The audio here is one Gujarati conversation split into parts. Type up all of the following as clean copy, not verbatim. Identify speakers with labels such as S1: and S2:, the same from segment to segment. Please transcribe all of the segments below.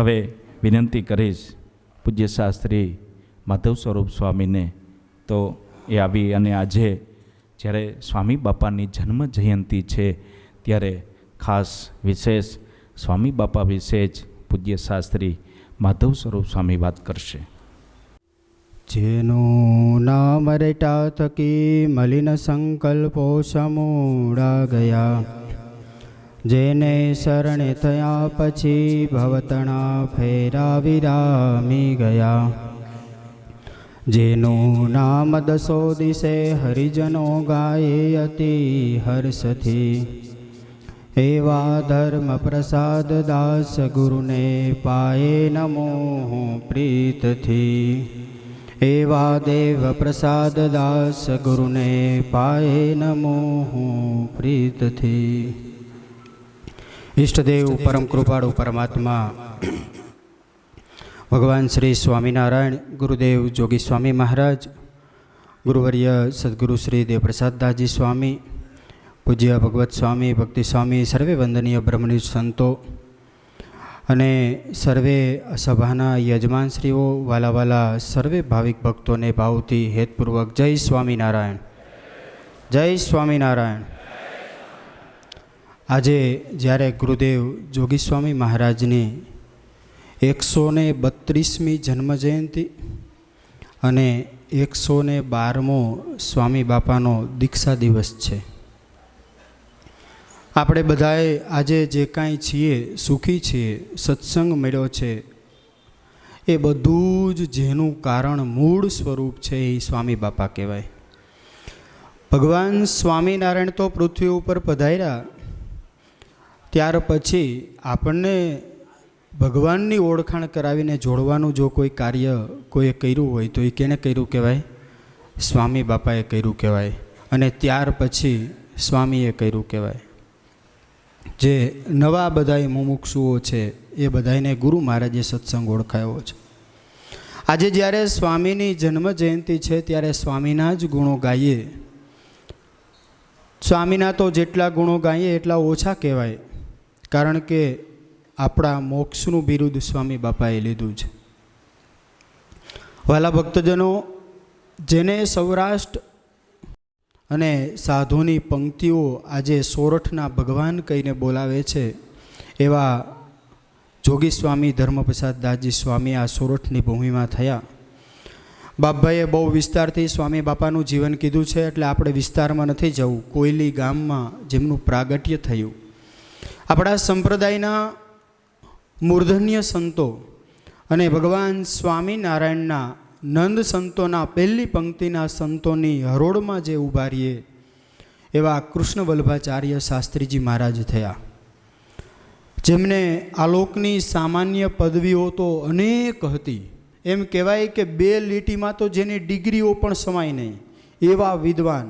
S1: હવે વિનંતી કરીશ પૂજ્ય શાસ્ત્રી માધવ સ્વરૂપ સ્વામીને, તો એ આવી અને આજે જ્યારે સ્વામી બાપાની જન્મ જયંતિ છે ત્યારે ખાસ વિશેષ સ્વામી બાપા વિશે જ પૂજ્ય શાસ્ત્રી માધવ સ્વરૂપ સ્વામી વાત કરશે.
S2: જેનું નામ રેટા થકી મલિન સંકલ્પો સમૂળા ગયા, જેને શરણે થયા પછી ભવતણા ફેરા વિરામી ગયા. જેનું નામ દસો દિશે હરિજનો ગાયે અતિ હર્ષથી, એવા ધર્મ પ્રસાદ દાસ ગુરુને પાયે નમો પ્રીતથી. એવા દેવ પ્રસાદ દાસ ગુરુને પાયે નમો પ્રીતથી. ઈષ્ટદેવ પરમ કૃપાળુ પરમાત્મા ભગવાન શ્રી સ્વામિનારાયણ ગુરુદેવ જોગી સ્વામી મહારાજ, ગુરુવર્ય સદગુરુ શ્રી દેવપ્રસાદદાસજી સ્વામી, પૂજ્ય ભગવત સ્વામી, ભક્તિ સ્વામી, સર્વે વંદનીય બ્રહ્મનિષ્ઠ સંતો અને સર્વે સભાના યજમાનશ્રીઓ, વાલાવાલા સર્વે ભાવિક ભક્તોને ભાવથી હેતપૂર્વક જય સ્વામિનારાયણ, જય સ્વામિનારાયણ. આજે જ્યારે ગુરુદેવ જોગી સ્વામી મહારાજની 132મી જન્મજયંતિ અને 112મો સ્વામી બાપાનો દીક્ષા દિવસ છે. આપણે બધાએ આજે જે કાંઈ છીએ, સુખી છીએ, સત્સંગ મળ્યો છે, એ બધું જ જેનું કારણ મૂળ સ્વરૂપ છે એ સ્વામી બાપા કહેવાય. ભગવાન સ્વામિનારાયણ તો પૃથ્વી ઉપર પધાર્યા, ત્યાર પછી આપણને ભગવાનની ઓળખાણ કરાવીને જોડવાનું જો કોઈ કાર્ય કોઈએ કર્યું હોય તો એ કેને કર્યું કહેવાય? સ્વામી બાપાએ કર્યું કહેવાય. અને ત્યાર પછી સ્વામીએ કર્યું કહેવાય. જે નવા બધાય મુમુક્ષુઓ છે એ બધાને ગુરુ મહારાજે સત્સંગ ઓળખાયો છે. આજે જ્યારે સ્વામીની જન્મ જયંતિ છે ત્યારે સ્વામીના જ ગુણો ગાઈએ. સ્વામીના તો જેટલા ગુણો ગાઈએ એટલા ઓછા કહેવાય, કારણ કે આપણા મોક્ષનું બિરુદ સ્વામી બાપાએ લીધું છે. વાલા ભક્તજનો, જેને સૌરાષ્ટ્ર અને સાધુની પંક્તિઓ આજે સોરઠના ભગવાન કહીને બોલાવે છે, એવા જોગી સ્વામી ધર્મપ્રસાદ દાસજી સ્વામી આ સોરઠની ભૂમિમાં થયા. બાપભાઈએ બહુ વિસ્તારથી સ્વામી બાપાનું જીવન કીધું છે, એટલે આપણે વિસ્તારમાં નથી જવું. કોયલી ગામમાં જેમનું પ્રાગટ્ય થયું, આપણા સંપ્રદાયના મૂર્ધન્ય સંતો અને ભગવાન સ્વામિનારાયણના નંદ સંતોના પહેલી પંક્તિના સંતોની હરોળમાં જે ઊભા રહીએ એવા કૃષ્ણ વલ્લભાચાર્ય શાસ્ત્રીજી મહારાજ થયા, જેમને આલોકની સામાન્ય પદવીઓ તો અનેક હતી. એમ કહેવાય કે 2 લીટીમાં તો જેની ડિગ્રીઓ પણ સમાય નહીં એવા વિદ્વાન.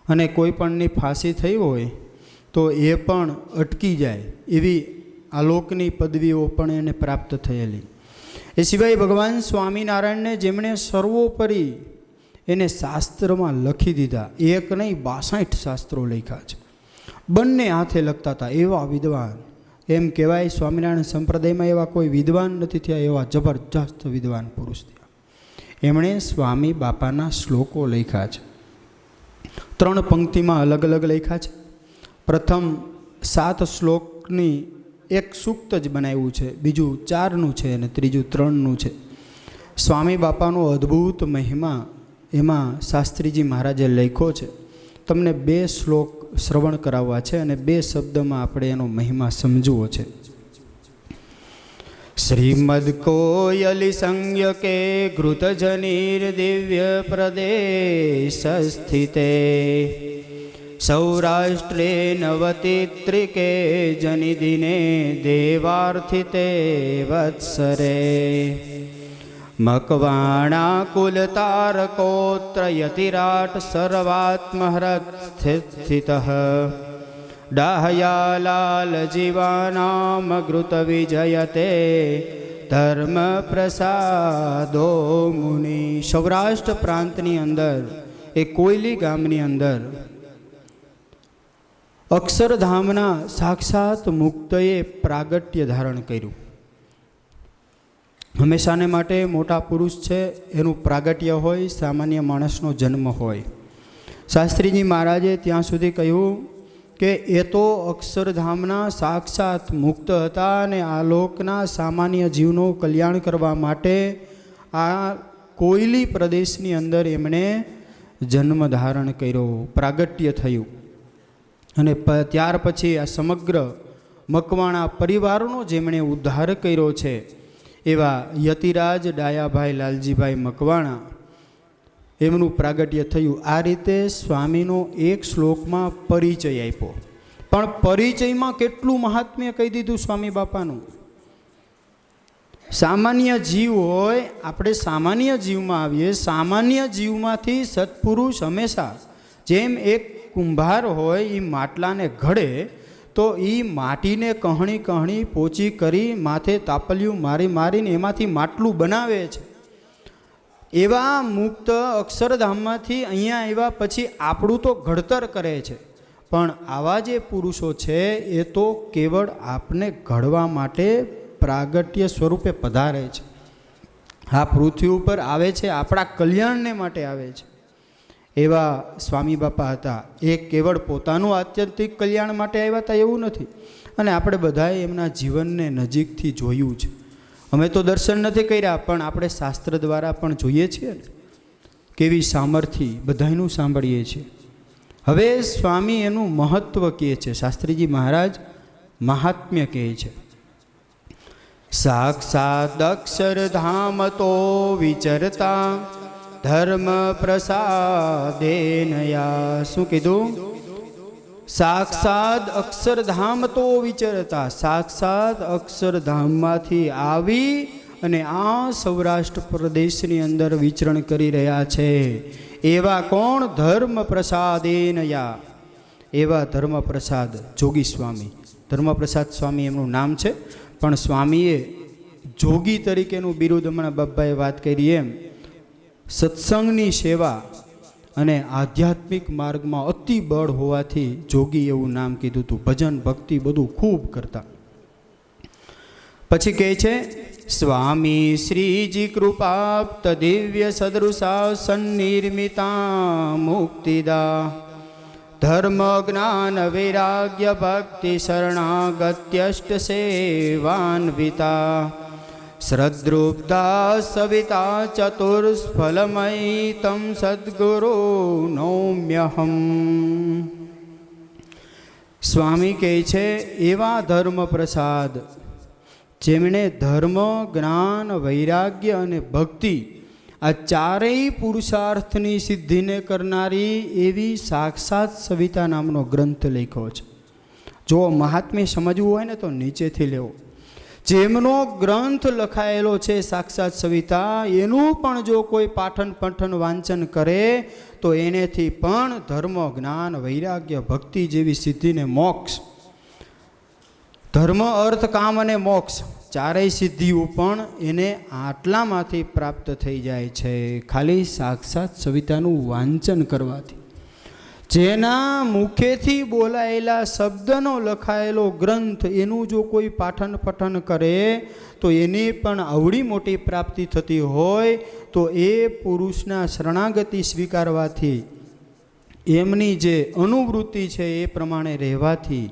S2: અને કોઈ પણની ફાંસી થઈ હોય તો એ પણ અટકી જાય એવી આલોકની પદવીઓ પણ એને પ્રાપ્ત થયેલી. એ સિવાય ભગવાન સ્વામિનારાયણને જેમણે સર્વોપરી એને શાસ્ત્રમાં લખી દીધા, એક નહીં 62 શાસ્ત્રો લખ્યા છે, બંને હાથે લખતા હતા એવા વિદ્વાન. એમ કહેવાય સ્વામિનારાયણ સંપ્રદાયમાં એવા કોઈ વિદ્વાન નથી થયા, એવા જબરજસ્ત વિદ્વાન પુરુષ થયા. એમણે સ્વામી બાપાના શ્લોકો લખ્યા છે. 3 પંક્તિમાં અલગ અલગ લખ્યા છે. પ્રથમ 7 શ્લોકની એક સૂક્ત જ બનાવ્યું છે, બીજું 4નું છે અને ત્રીજું 3નું છે. સ્વામી બાપાનો અદ્ભુત મહિમા એમાં શાસ્ત્રીજી મહારાજે લખ્યો છે. તમને 2 શ્લોક શ્રવણ કરાવવા છે અને 2 શબ્દમાં આપણે એનો મહિમા સમજવો છે. શ્રીમદ કોયલી સંજ્ઞકે ઘૃતજનીર દિવ્ય પ્રદેશ સ્થિતે સૌરાષ્ટ્રે નવતિત્રિકે જનિદિને દેવાર્થિતે વત્સરે મકવાણા કુલતારકોત્ર યતિરાટ સર્વાત્મહૃત સ્થિત ડાહયાલાલ જીવાનામ ઘૃત વિજયતે ધર્મ પ્રસાદો મુનિ. સૌરાષ્ટ્ર પ્રાંતની અંદર એ કોયલી ગામની અંદર અક્ષરધામના સાક્ષાત મુક્તએ પ્રાગટ્ય ધારણ કર્યું. હંમેશાને માટે મોટા પુરુષ છે એનું પ્રાગટ્ય હોય, સામાન્ય માણસનો જન્મ હોય. શાસ્ત્રીજી મહારાજે ત્યાં સુધી કહ્યું કે એ તો અક્ષરધામના સાક્ષાત મુક્ત હતા અને આ લોકના સામાન્ય જીવનું કલ્યાણ કરવા માટે આ કોયલી પ્રદેશની અંદર એમણે જન્મ ધારણ કર્યો, પ્રાગટ્ય થયું. અને ત્યાર પછી આ સમગ્ર મકવાણા પરિવારનો જેમણે ઉદ્ધાર કર્યો છે એવા યતિરાજ ડાયાભાઈ લાલજીભાઈ મકવાણા, એમનું પ્રાગટ્ય થયું. આ રીતે સ્વામીનો એક શ્લોકમાં પરિચય આપ્યો. પણ પરિચયમાં કેટલું મહાત્મ્ય કહી દીધું સ્વામી બાપાનું. સામાન્ય જીવ હોય, આપણે સામાન્ય જીવમાં આવીએ, સામાન્ય જીવમાંથી સત્પુરુષ હંમેશા, જેમ એક કુંભાર હોય એ માટલાને ઘડે તો એ માટીને કહણી પોચી કરી માથે તાપલિયું મારીને એમાંથી માટલું બનાવે છે. એવા મુક્ત અક્ષરધામમાંથી અહીંયા આવ્યા પછી આપણું તો ઘડતર કરે છે, પણ આવા જે પુરુષો છે એ તો કેવળ આપને ઘડવા માટે પ્રાગટ્ય સ્વરૂપે પધારે છે. આ પૃથ્વી ઉપર આવે છે આપણા કલ્યાણને માટે આવે છે. એવા સ્વામી બાપા હતા. એ કેવળ પોતાનું આત્યંતિક કલ્યાણ માટે આવ્યા હતા એવું નથી. અને આપણે બધાએ એમના જીવનને નજીકથી જોયું છે. અમે તો દર્શન નથી કર્યા, પણ આપણે શાસ્ત્ર દ્વારા પણ જોઈએ છીએ ને કેવી સામર્થ્ય બધાનું સાંભળીએ છીએ. હવે સ્વામી એનું મહત્વ કહે છે, શાસ્ત્રીજી મહારાજ મહાત્મ્ય કહે છે. સાક્ષાત અક્ષરધામ તો વિચરતા ધર્મ પ્રસાદેનયા. શું કીધું? સાક્ષાત અક્ષરધામ તો વિચરતા, સાક્ષાત અક્ષરધામમાંથી આવી અને આ સૌરાષ્ટ્ર પ્રદેશની અંદર વિચરણ કરી રહ્યા છે. એવા કોણ? ધર્મ પ્રસાદેનયા. એવા ધર્મપ્રસાદ જોગી સ્વામી, ધર્મપ્રસાદ સ્વામી એમનું નામ છે. પણ સ્વામીએ જોગી તરીકેનું બિરુદ, હમણાં બાબાએ વાત કરી એમ, સત્સંગની સેવા અને આધ્યાત્મિક માર્ગમાં અતિ બળ હોવાથી જોગી એવું નામ કીધું હતું. ભજન ભક્તિ બધું ખૂબ કરતા. પછી કહે છે, સ્વામી શ્રીજી કૃપાપ્ત દિવ્ય સદૃશા સન્નિર્મિતા મુક્તિદા ધર્મ જ્ઞાન વૈરાગ્ય ભક્તિ શરણાગત્યષ્ટ સેવાન્વિતા શ્રદ્ધૃપ્તા સવિતા ચતુર્સ્ફલમયી તમ સદ્ગુરુ નૌમ્યહમ. સ્વામી કહે છે એવા ધર્મ પ્રસાદ જેમણે ધર્મ, જ્ઞાન, વૈરાગ્ય અને ભક્તિ આ ચારેય પુરુષાર્થની સિદ્ધિને કરનારી એવી સાક્ષાત સવિતા નામનો ગ્રંથ લખ્યો છે. જો મહાત્મ્ય સમજવું હોય ને તો નીચેથી લેવો. જેમનો ગ્રંથ લખાયેલો છે સાક્ષાત સવિતા, એનું પણ જો કોઈ પઠન વાંચન કરે તો એનેથી પણ ધર્મ, જ્ઞાન, વૈરાગ્ય, ભક્તિ જેવી સિદ્ધિને મોક્ષ, ધર્મ, અર્થ, કામ અને મોક્ષ ચારેય સિદ્ધિઓ પણ એને આટલામાંથી પ્રાપ્ત થઈ જાય છે ખાલી સાક્ષાત સવિતાનું વાંચન કરવાથી. જેના મુખેથી બોલાયેલા શબ્દનો લખાયેલો ગ્રંથ એનું જો કોઈ પઠન કરે તો એની પણ અવળી મોટી પ્રાપ્તિ થતી હોય તો એ પુરુષના શરણાગતિ સ્વીકારવાથી, એમની જે અનુવૃત્તિ છે એ પ્રમાણે રહેવાથી,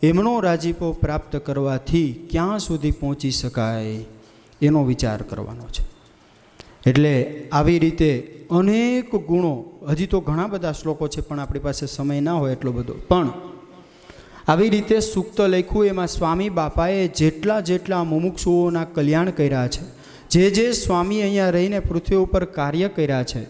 S2: એમનો રાજીપો પ્રાપ્ત કરવાથી ક્યાં સુધી પહોંચી શકાય એનો વિચાર કરવાનો છે. એટલે આવી રીતે અનેક ગુણો, હજી તો ઘણા બધા શ્લોકો છે પણ આપણી પાસે સમય ના હોય એટલો બધો, પણ આવી રીતે સૂક્ત લખ્યું એમાં સ્વામી બાપાએ જેટલા મુમુક્ષુઓના કલ્યાણ કર્યા છે, જે સ્વામી અહીંયા રહીને પૃથ્વી ઉપર કાર્ય કર્યા છે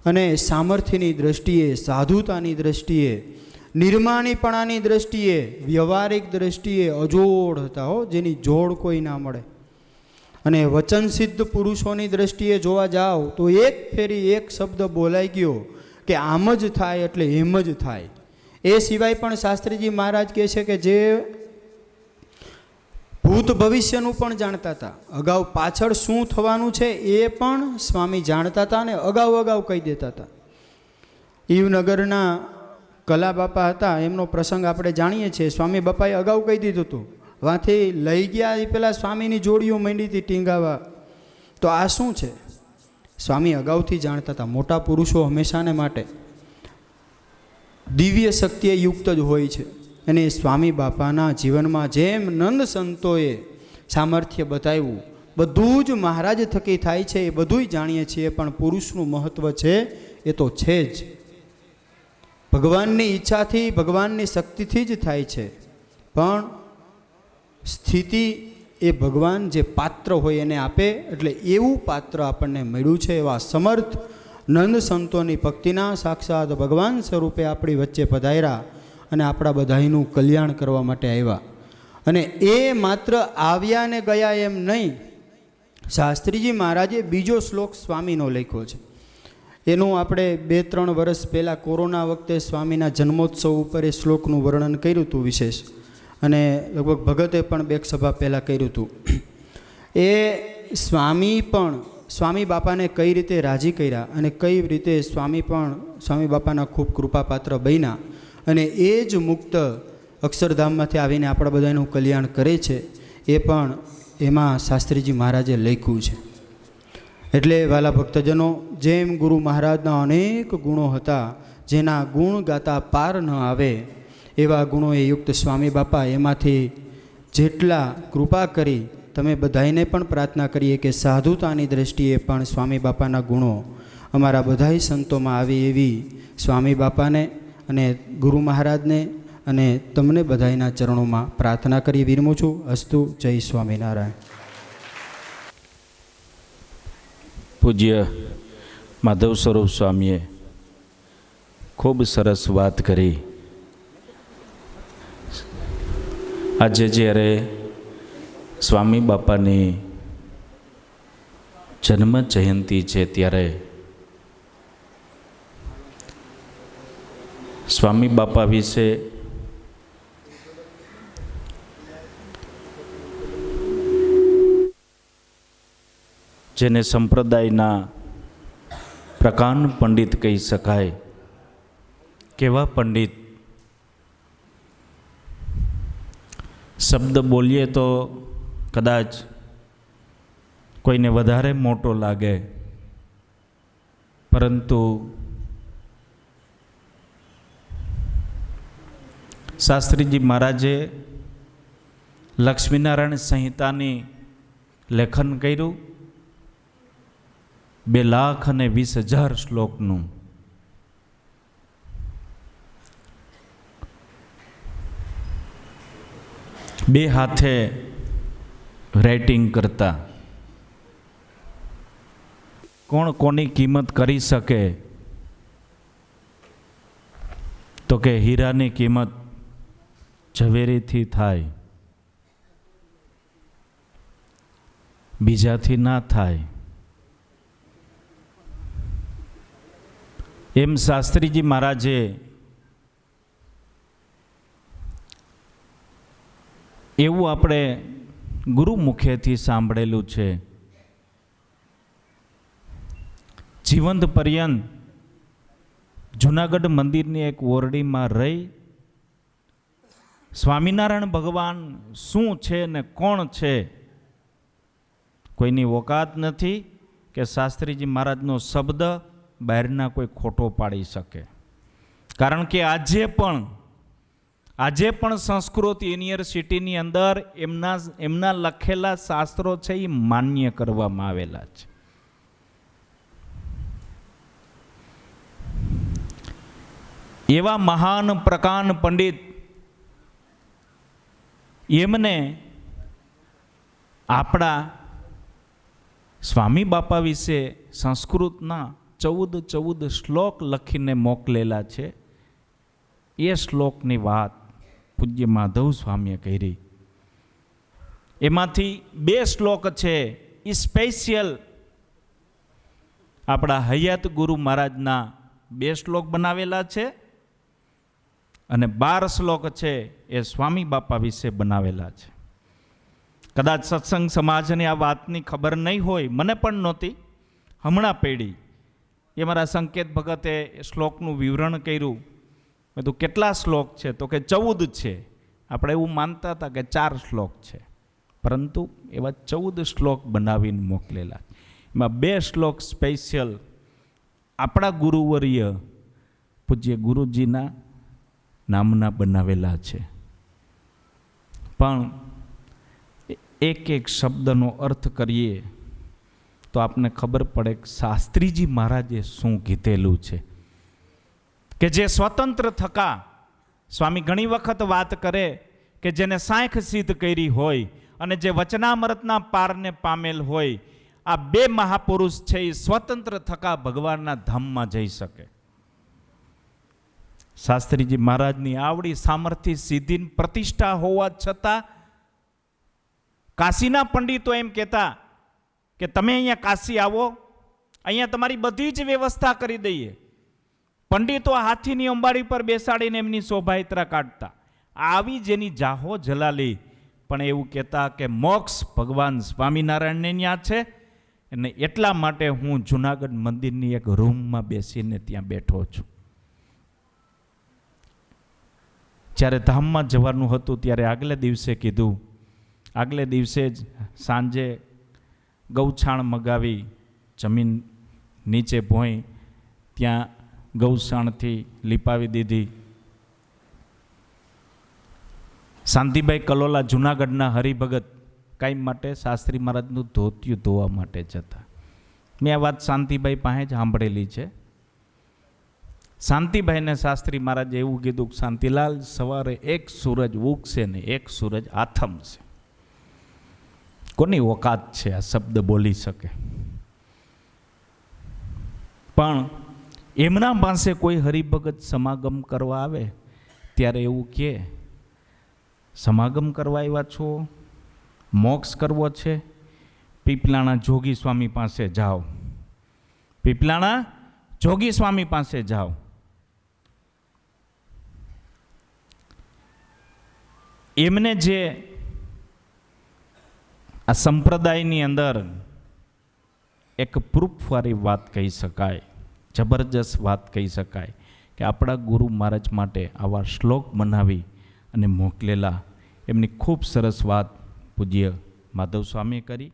S2: અને સામર્થ્યની દ્રષ્ટિએ, સાધુતાની દ્રષ્ટિએ, નિર્માણીપણાની દ્રષ્ટિએ, વ્યવહારિક દ્રષ્ટિએ અજોડ હતા હો, જેની જોડ કોઈ ના મળે. અને વચનસિદ્ધ પુરુષોની દ્રષ્ટિએ જોવા જાઓ તો એક ફેરી એક શબ્દ બોલાઈ ગયો કે આમ જ થાય એટલે એમ જ થાય. એ સિવાય પણ શાસ્ત્રીજી મહારાજ કહે છે કે જે ભૂત ભવિષ્યનું પણ જાણતા હતા, અગાઉ પાછળ શું થવાનું છે એ પણ સ્વામી જાણતા હતા અને અગાઉ કહી દેતા હતા. ઈવનગરના કલા બાપા હતા, એમનો પ્રસંગ આપણે જાણીએ છીએ. સ્વામી બાપાએ અગાઉ કહી દીધું હતું. વાંથી લઈ ગયા એ પહેલાં સ્વામીની જોડીઓ માંડી હતી ટીંગાવા તો આ શું છે? સ્વામી અગાઉથી જાણતા હતા, મોટા પુરુષો હંમેશાને માટે દિવ્ય શક્તિએ યુક્ત જ હોય છે. અને સ્વામી બાપાના જીવનમાં જેમ નંદ સંતોએ સામર્થ્ય બતાવ્યું, બધું જ મહારાજ થકી થાય છે, એ બધુંય જાણીએ છીએ. પણ પુરુષનું મહત્ત્વ છે એ તો છે જ. ભગવાનની ઈચ્છાથી, ભગવાનની શક્તિથી જ થાય છે. પણ સ્થિતિ એ ભગવાન જે પાત્ર હોય એને આપે. એટલે એવું પાત્ર આપણને મળ્યું છે. એવા સમર્થ નંદ સંતોની ભક્તિના સાક્ષાત ભગવાન સ્વરૂપે આપણી વચ્ચે પધાર્યા અને આપણા બધાનું કલ્યાણ કરવા માટે આવ્યા. અને એ માત્ર આવ્યા ને ગયા એમ નહીં, શાસ્ત્રીજી મહારાજે બીજો શ્લોક સ્વામીનો લખ્યો છે. એનું આપણે 2-3 વર્ષ પહેલાં કોરોના વખતે સ્વામીના જન્મોત્સવ ઉપર એ શ્લોકનું વર્ણન કર્યું હતું વિશેષ. અને લગભગ ભગતે પણ 2 સભા પહેલાં કર્યું હતું. એ સ્વામી પણ સ્વામી બાપાને કઈ રીતે રાજી કર્યા અને કઈ રીતે સ્વામી પણ સ્વામી બાપાના ખૂબ કૃપાપાત્ર બન્યા. અને એ જ મુક્ત અક્ષરધામમાંથી આવીને આપણા બધાનું કલ્યાણ કરે છે. એ પણ એમાં શાસ્ત્રીજી મહારાજે લખ્યું છે. એટલે વાલા ભક્તજનો, જેમ ગુરુ મહારાજના અનેક ગુણો હતા, જેના ગુણ ગાતા પાર ન આવે, એવા ગુણોએ યુક્ત સ્વામી બાપા એમાંથી જેટલા કૃપા કરી, તમે બધાઈને પણ પ્રાર્થના કરીએ કે સાધુતાની દૃષ્ટિએ પણ સ્વામી બાપાના ગુણો અમારા બધાય સંતોમાં આવે એવી સ્વામી બાપાને અને ગુરુ મહારાજને અને તમને બધાયના ચરણોમાં પ્રાર્થના કરી વિરમું છું. અસ્તુ. જય સ્વામિનારાયણ.
S1: પૂજ્ય માધવ સ્વરૂપ સ્વામીએ ખૂબ સરસ વાત કરી. આજે જ્યારે સ્વામી બાપાની જન્મ જયંતિ છે, ત્યારે સ્વામી બાપા વિશે જેને સંપ્રદાયના પ્રકાંડ પંડિત કહી શકાય, કેવા પંડિત! શબ્દ બોલીએ તો કદાચ કોઈને વધારે મોટો લાગે, પરંતુ શાસ્ત્રીજી મહારાજે લક્ષ્મીનારાયણ સંહિતાની લેખન કર્યું, 2,20,000 શ્લોકનું. બે હાથે રાઇટિંગ કરતા. કોણ કોની કિંમત કરી શકે? તો કે હીરાની કિંમત ઝવેરીથી થાય, બીજાથી ના થાય. એમ શાસ્ત્રીજી મહારાજે એવું આપણે ગુરુ મુખેથી સાંભળેલું છે. જીવંત પર્યંત જૂનાગઢ મંદિરની એક ઓરડીમાં રહી સ્વામિનારાયણ ભગવાન શું છે ને કોણ છે કોઈની ઓકાત નથી કે શાસ્ત્રીજી મહારાજનો શબ્દ બહારના કોઈ ખોટો પાડી શકે. કારણ કે આજે પણ સંસ્કૃત યુનિવર્સિટીની અંદર એમના લખેલા શાસ્ત્રો છે એ માન્ય કરવામાં આવેલા છે. એવા મહાન પ્રકાંડ પંડિત, એમને આપણા સ્વામી બાપા વિશે સંસ્કૃતના 14 શ્લોક લખીને મોકલેલા છે. એ શ્લોકની વાત પૂજ્ય માધવ સ્વામીએ કરી. એમાંથી 2 શ્લોક છે એ સ્પેશિયલ આપણા હયાત ગુરુ મહારાજના 2 શ્લોક બનાવેલા છે, અને 12 શ્લોક છે એ સ્વામી બાપા વિશે બનાવેલા છે. કદાચ સત્સંગ સમાજને આ વાતની ખબર નહીં હોય, મને પણ નહોતી, હમણાં પડી. એ મારા સંકેત ભગતે શ્લોકનું વિવરણ કર્યું. મેં તો કેટલા શ્લોક છે? તો કે 14 છે. આપણે એવું માનતા હતા કે 4 શ્લોક છે, પરંતુ એવા 14 શ્લોક બનાવીને મોકલેલા. એમાં 2 શ્લોક સ્પેશિયલ આપણા ગુરુવર્ય પૂજ્ય ગુરુજીના નામના બનાવેલા છે. પણ એક એક શબ્દનો અર્થ કરીએ તો આપને ખબર પડે કે શાસ્ત્રીજી મહારાજે શું કીધેલું છે. કે જે સ્વતંત્ર થકા, સ્વામી ઘણી વખત વાત કરે કે જેને સાંખ સિદ્ધ કરી હોય અને જે વચનામૃતના પારને પામેલ હોય, આ 2 મહાપુરુષ છે એ સ્વતંત્ર થકા ભગવાનના ધામમાં જઈ શકે. શાસ્ત્રીજી મહારાજની આવડી સામર્થ્ય સિદ્ધિની પ્રતિષ્ઠા હોવા છતાં કાશીના પંડિતો એમ કહેતા કે તમે અહીંયા કાશી આવો, અહીંયા તમારી બધી જ વ્યવસ્થા કરી દઈએ. પંડિતો હાથીની અંબાડી પર બેસાડીને એમની શોભાયાત્રા કાઢતા. આવી જેની જાહો જલાલી, પણ એવું કહેતા કે મોક્ષ ભગવાન સ્વામિનારાયણને ત્યાં છે, અને એટલા માટે હું જુનાગઢ મંદિરની એક રૂમમાં બેસીને ત્યાં બેઠો છું. જ્યારે ધામમાં જવાનું હતું ત્યારે આગલે દિવસે કીધું, આગલે દિવસે જ સાંજે ગૌછાણ મગાવી જમીન નીચે ભોંય ત્યાં ગૌશાણથી લીપાવી દીધી. શાંતિભાઈ કલોલા જુનાગઢના હરિભગત કાંઈ માટે શાસ્ત્રી મહારાજનું ધોતિયું ધોવા માટે જતા. મેં આ વાત શાંતિભાઈ પાસે જ સાંભળેલી છે. શાંતિભાઈને શાસ્ત્રી મહારાજે એવું કીધું કે શાંતિલાલ, સવારે એક સૂરજ ઉગશે ને એક સૂરજ આથમશે. કોની ઓકાત છે આ શબ્દ બોલી શકે? પણ એમના પાસે કોઈ હરિભગત સમાગમ કરવા આવે ત્યારે એવું કહે, સમાગમ કરવા આવ્યા છો, મોક્ષ કરવો છે, પીપલાણા જોગી સ્વામી પાસે જાઓ, પીપલાણા જોગી સ્વામી પાસે જાઓ. એમને જે આ સંપ્રદાયની અંદર એક પ્રૂફવાળી વાત કહી શકાય, જબરજસ્ત વાત કહી શકાય કે આપણા ગુરુ મહારાજ માટે આવા શ્લોક બનાવી અને મોકલેલા. એમની ખૂબ સરસ વાત પૂજ્ય માધવ સ્વામીએ કરી.